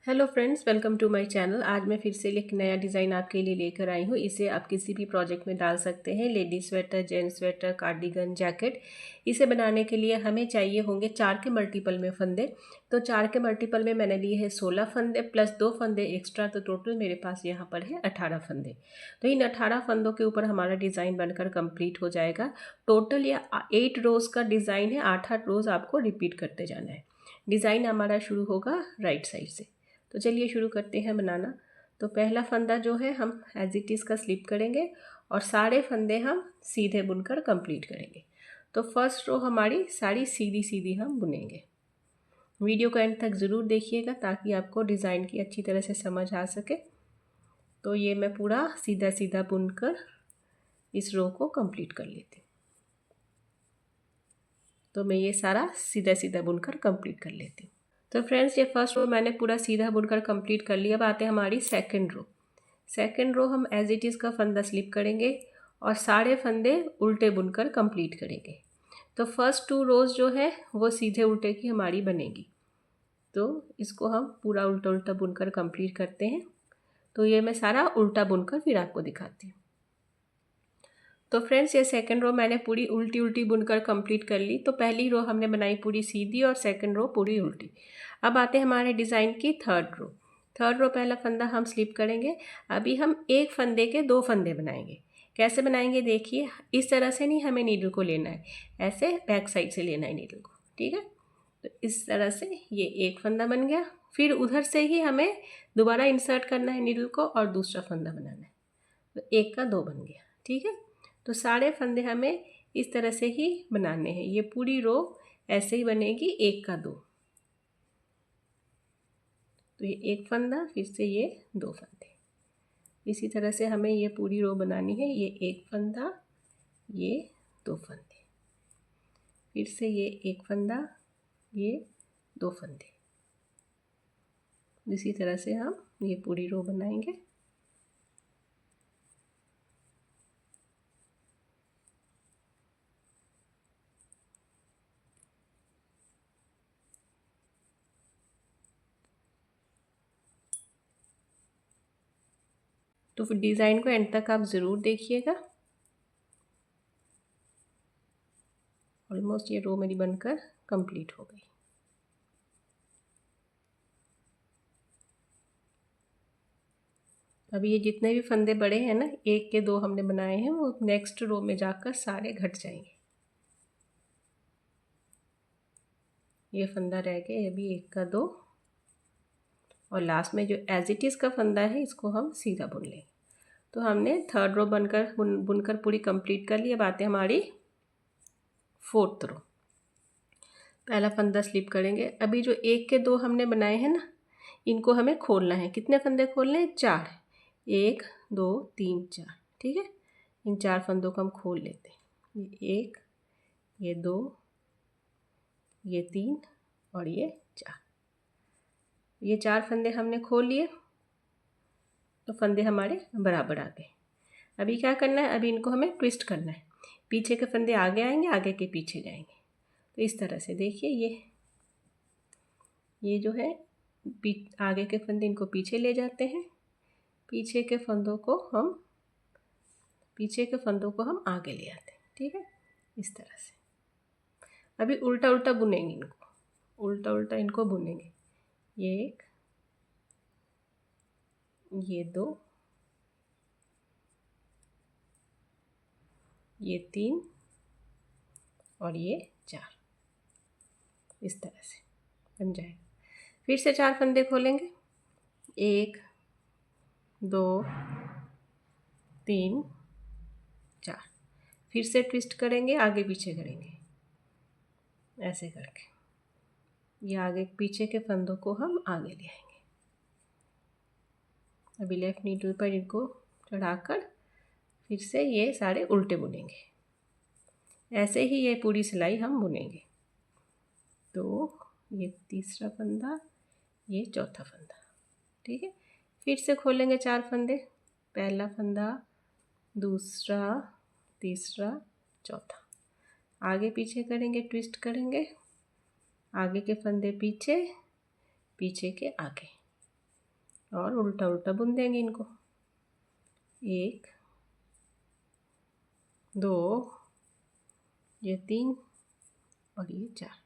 Hello friends, welcome to my channel. आज मैं फिर से एक नया डिज़ाइन आपके लिए लेकर आई हूँ। इसे आप किसी भी प्रोजेक्ट में डाल सकते हैं। Ladies sweater, gents sweater, cardigan, jacket. इसे बनाने के लिए हमें चाहिए होंगे 4 के मल्टीपल में फंदे। तो 4 के मल्टीपल में मैंने लिए हैं 16 फंदे प्लस 2 फंदे एक्स्ट्रा। तो टोटल मेरे पास यहाँ पर है 18 फंदे। तो इन 18 फंदों के ऊपर हमारा डिज़ाइन बनकर कंप्लीट हो जाएगा। टोटल ये 8 रोज़ का डिज़ाइन है। 8-8 रोज़ आपको रिपीट करते जाना है। डिज़ाइन हमारा शुरू होगा राइट साइड से। तो चलिए शुरू करते हैं बनाना। तो पहला फंदा जो है हम एज इट इज़ का स्लिप करेंगे और सारे फंदे हम सीधे बुनकर कंप्लीट करेंगे। तो फर्स्ट रो हमारी सारी सीधी सीधी हम बुनेंगे। वीडियो को एंड तक ज़रूर देखिएगा ताकि आपको डिज़ाइन की अच्छी तरह से समझ आ सके। तो ये मैं पूरा सीधा सीधा बुनकर इस रो को कंप्लीट कर लेती हूँ। तो मैं ये सारा सीधा सीधा बुनकर कंप्लीट कर लेती हूँ। तो फ्रेंड्स, ये फर्स्ट रो मैंने पूरा सीधा बुनकर कंप्लीट कर लिया। अब आते हैं हमारी सेकंड रो। सेकंड रो हम एज इट इज़ का फंदा स्लिप करेंगे और सारे फंदे उल्टे बुनकर कंप्लीट करेंगे। तो फर्स्ट 2 रोज़ जो है वो सीधे उल्टे की हमारी बनेगी। तो इसको हम पूरा उल्टा उल्टा बुनकर कंप्लीट करते हैं। तो ये मैं सारा उल्टा बुनकर फिर आपको दिखाती हूँ। तो फ्रेंड्स, ये सेकंड रो मैंने पूरी उल्टी उल्टी बुनकर कंप्लीट कर ली। तो पहली रो हमने बनाई पूरी सीधी और सेकंड रो पूरी उल्टी। अब आते हैं हमारे डिज़ाइन की थर्ड रो। थर्ड रो पहला फंदा हम स्लिप करेंगे। अभी हम एक फंदे के 2 फंदे बनाएंगे। कैसे बनाएंगे देखिए। इस तरह से नहीं हमें नीडल को लेना है, ऐसे बैक साइड से लेना है नीडल को। ठीक है। तो इस तरह से ये एक फंदा बन गया। फिर उधर से ही हमें दोबारा इंसर्ट करना है नीडल को और दूसरा फंदा बनाना है। तो एक का 2 बन गया। ठीक है। तो सारे फंदे हमें इस तरह से ही बनाने हैं। ये पूरी रो ऐसे ही बनेगी, एक का 2। तो ये एक फंदा, फिर से ये 2 फंदे। इसी तरह से हमें ये पूरी रो बनानी है। ये एक फंदा, ये 2 फंदे, फिर से ये एक फंदा, ये 2 फंदे। इसी तरह से हम ये पूरी रो बनाएंगे। तो फिर डिज़ाइन को एंड तक आप ज़रूर देखिएगा। ऑलमोस्ट ये रो मेरी बनकर कंप्लीट हो गई। अभी ये जितने भी फंदे बड़े हैं ना, एक के 2 हमने बनाए हैं, वो नेक्स्ट रो में जाकर सारे घट जाएंगे। ये फंदा रह गए अभी एक का 2, और लास्ट में जो एज इट इज़ का फंदा है इसको हम सीधा बुन लेंगे। तो हमने थर्ड रो बुनकर पूरी कंप्लीट कर ली। अब आते हैं हमारी फोर्थ रो। पहला फंदा स्लिप करेंगे। अभी जो एक के 2 हमने बनाए हैं ना, इनको हमें खोलना है। कितने फंदे खोलने हैं? 4। 1 2 3 4। ठीक है। इन 4 फंदों को हम खोल लेते हैं। ये 1, ये 2, ये 3 और ये 4। ये 4 फंदे हमने खोल लिए। तो फंदे हमारे बराबर आ गए। अभी क्या करना है? अभी इनको हमें ट्विस्ट करना है। पीछे के फंदे आगे आएंगे, आगे के पीछे जाएंगे। तो इस तरह से देखिए, ये जो है आगे के फंदे इनको पीछे ले जाते हैं, पीछे के फंदों को हम आगे ले आते हैं। ठीक है। इस तरह से अभी उल्टा उल्टा बुनेंगे इनको, उल्टा उल्टा इनको बुनेंगे। ये 1, ये 2, ये 3 और ये 4। इस तरह से बन जाएगा। फिर से 4 फंदे खोलेंगे। 1 2 3 4। फिर से ट्विस्ट करेंगे, आगे पीछे करेंगे ऐसे करके। ये आगे पीछे के फंदों को हम आगे ले आएंगे। अभी लेफ्ट नीडल पर इनको चढ़ाकर फिर से ये सारे उल्टे बुनेंगे। ऐसे ही ये पूरी सिलाई हम बुनेंगे। तो ये तीसरा फंदा, ये चौथा फंदा। ठीक है। फिर से खोलेंगे 4 फंदे। पहला फंदा, दूसरा, तीसरा, चौथा। आगे पीछे करेंगे, ट्विस्ट करेंगे। आगे के फंदे पीछे, पीछे के आगे। और उल्टा उल्टा बुन देंगे इनको। 1 2 ये 3 और ये 4।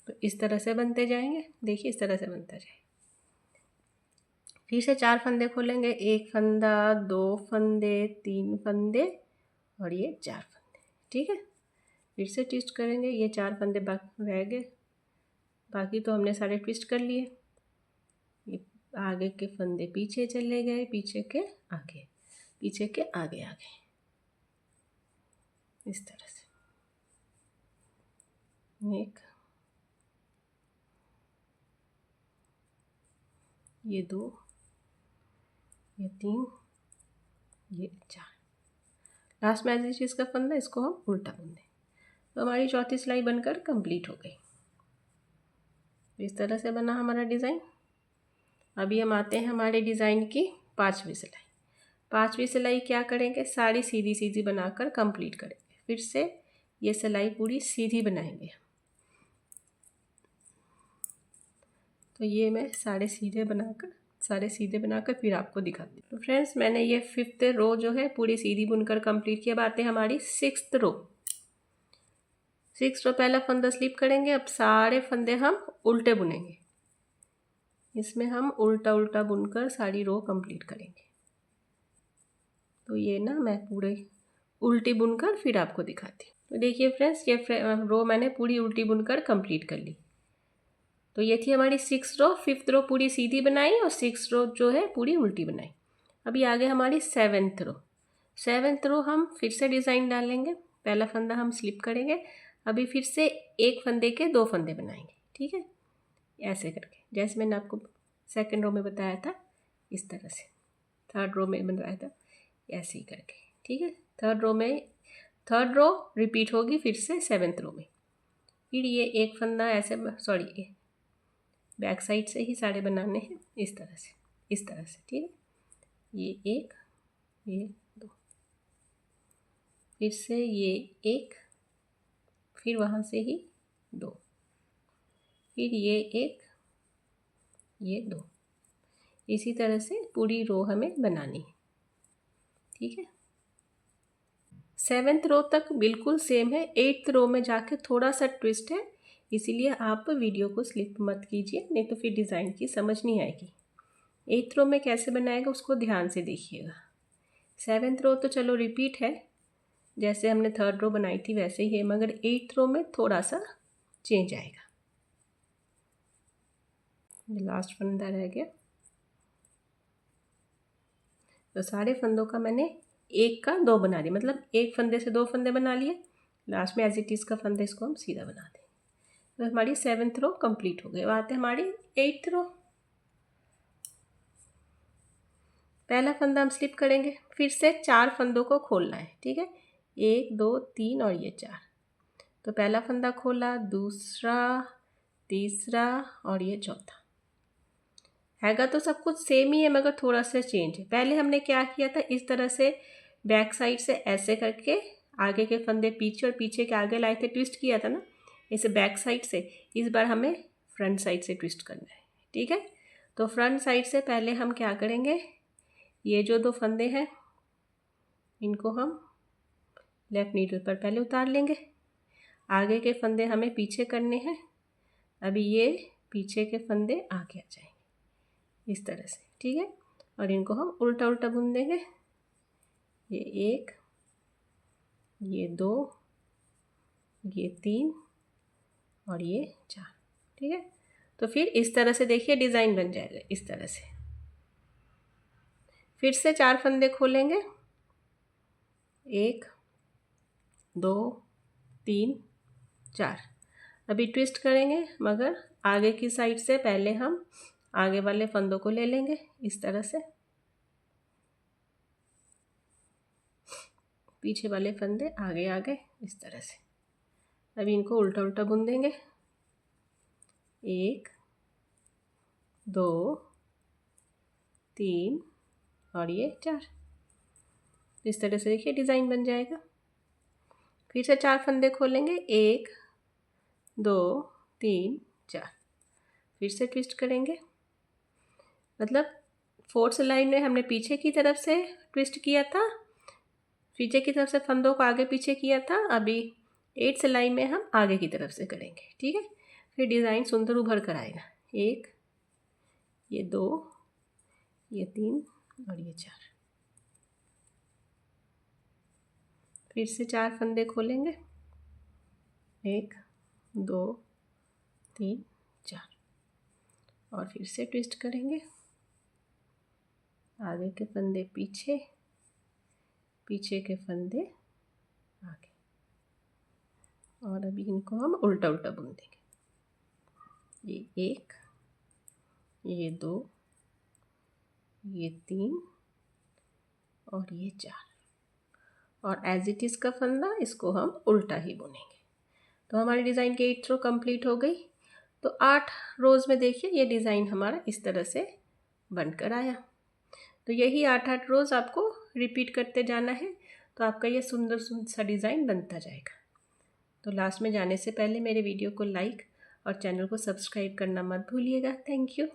तो इस तरह से बनते जाएंगे। देखिए इस तरह से बनता जाए। फिर से 4 फंदे खोलेंगे। 1 फंदा, 2 फंदे, 3 फंदे और ये 4 फंदे। ठीक है, फिर से ट्विस्ट करेंगे। ये 4 फंदे बाकी रह गए, बाकी तो हमने सारे ट्विस्ट कर लिए। ये आगे के फंदे पीछे चले गए, पीछे के आगे, पीछे के आगे आगे, इस तरह से। 1 ये 2 ये 3 ये 4। लास्ट में ऐसी चीज़ का फंदा, इसको हम उल्टा बुन दें। तो हमारी चौथी सिलाई बनकर कंप्लीट हो गई। इस तरह से बना हमारा डिज़ाइन। अभी हम आते हैं हमारे डिज़ाइन की 5वीं सिलाई। 5वीं सिलाई क्या करेंगे, साड़ी सीधी सीधी बनाकर कंप्लीट करेंगे। फिर से ये सिलाई पूरी सीधी बनाएंगे। तो ये मैं सारे सीधे बनाकर फिर आपको दिखाती हूँ। तो फ्रेंड्स मैंने ये 5th रो जो है पूरी सीधी बुनकर कंप्लीट किया। अब आते हैं हमारी 6th रो। 6th रो पहला फंदा स्लिप करेंगे। अब सारे फंदे हम उल्टे बुनेंगे। इसमें हम उल्टा उल्टा बुनकर सारी रो कंप्लीट करेंगे। तो ये ना मैं पूरे उल्टी बुनकर फिर आपको दिखाती हूँ। तो देखिए फ्रेंड्स, ये रो मैंने पूरी उल्टी बुनकर कंप्लीट कर ली। तो ये थी हमारी 6th रो। 5th रो पूरी सीधी बनाई और 6th रो जो है पूरी उल्टी बनाई। अभी आगे हमारी 7th रो। 7th रो हम फिर से डिज़ाइन डालेंगे। पहला फंदा हम स्लिप करेंगे। अभी फिर से एक फंदे के 2 फंदे बनाएंगे। ठीक है, ऐसे करके, जैसे मैंने आपको 2nd रो में बताया था इस तरह से। 3rd रो में बताया था ऐसे ही करके। ठीक है, 3rd रो रिपीट होगी फिर से 7th रो में। फिर ये एक फंदा ऐसे, सॉरी, बैक साइड से ही सारे बनाने हैं इस तरह से, इस तरह से। ठीक है, ये 1 ये 2, फिर से ये 1, फिर वहाँ से ही 2, फिर ये 1 ये 2। इसी तरह से पूरी रो हमें बनानी है। ठीक है, 7th रो तक बिल्कुल सेम है। 8th रो में जाके थोड़ा सा ट्विस्ट है, इसीलिए आप वीडियो को स्लिप मत कीजिए, नहीं तो फिर डिज़ाइन की समझ नहीं आएगी। 8th रो में कैसे बनाएगा उसको ध्यान से देखिएगा। 7th रो तो चलो रिपीट है, जैसे हमने 3rd रो बनाई थी वैसे ही है, मगर 8th रो में थोड़ा सा चेंज आएगा। लास्ट फंदा रह गया। तो सारे फंदों का मैंने 1 का 2 बना दिया, मतलब एक फंदे से 2 फंदे बना लिए। लास्ट में एज इट इज़ का फंदा इसको हम सीधा बना दें। तो हमारी 7th रो कंप्लीट हो गई। अब आते हैं हमारी 8th रो। पहला फंदा हम स्लिप करेंगे। फिर से 4 फंदों को खोलना है। ठीक है, 1 2 3 और ये 4। तो पहला फंदा खोला, दूसरा, तीसरा और ये चौथा। हैगा तो सब कुछ सेम ही है, मगर थोड़ा सा चेंज है। पहले हमने क्या किया था, इस तरह से बैक साइड से ऐसे करके आगे के फंदे पीछे और पीछे के आगे लाए थे, ट्विस्ट किया था ना इसे बैक साइड से। इस बार हमें फ्रंट साइड से ट्विस्ट करना है। ठीक है, तो फ्रंट साइड से पहले हम क्या करेंगे, ये जो 2 फंदे हैं इनको हम लेफ़्ट नीडल पर पहले उतार लेंगे। आगे के फंदे हमें पीछे करने हैं। अभी ये पीछे के फंदे आगे आ जाएंगे इस तरह से। ठीक है, और इनको हम उल्टा उल्टा बुन देंगे। ये 1 ये 2 ये 3 और ये 4। ठीक है, तो फिर इस तरह से देखिए डिज़ाइन बन जाएगा इस तरह से। फिर से 4 फंदे खोलेंगे, 1 2 3 4। अभी ट्विस्ट करेंगे, मगर आगे की साइड से पहले हम आगे वाले फंदों को ले लेंगे इस तरह से। पीछे वाले फंदे आगे आगे इस तरह से। अभी इनको उल्टा उल्टा बुन देंगे। 1 2 3 और ये 4। इस तरह से देखिए डिज़ाइन बन जाएगा। फिर से 4 फंदे खोलेंगे, 1 2 3 4। फिर से ट्विस्ट करेंगे, मतलब 4th लाइन में हमने पीछे की तरफ से ट्विस्ट किया था, पीछे की तरफ से फंदों को आगे पीछे किया था। अभी 8th लाइन में हम आगे की तरफ से करेंगे, ठीक है। फिर डिज़ाइन सुंदर उभर कर आएगा। 1, ये 2, ये 3 और ये 4। फिर से 4 फंदे खोलेंगे, 1, 2, 3, 4 और फिर से ट्विस्ट करेंगे। आगे के फंदे पीछे, पीछे के फंदे आगे, और अभी इनको हम उल्टा उल्टा बुन देंगे। ये 1, ये 2, ये 3 और ये 4, और एज इट इज़ का फंदा इसको हम उल्टा ही बुनेंगे। तो हमारी डिज़ाइन की 8th रो कंप्लीट हो गई। तो 8 रोज़ में देखिए ये डिज़ाइन हमारा इस तरह से बनकर आया। तो यही 8-8 रोज़ आपको रिपीट करते जाना है, तो आपका ये सुंदर सुंदर सा डिज़ाइन बनता जाएगा। तो लास्ट में जाने से पहले मेरे वीडियो को लाइक और चैनल को सब्सक्राइब करना मत भूलिएगा। Thank you.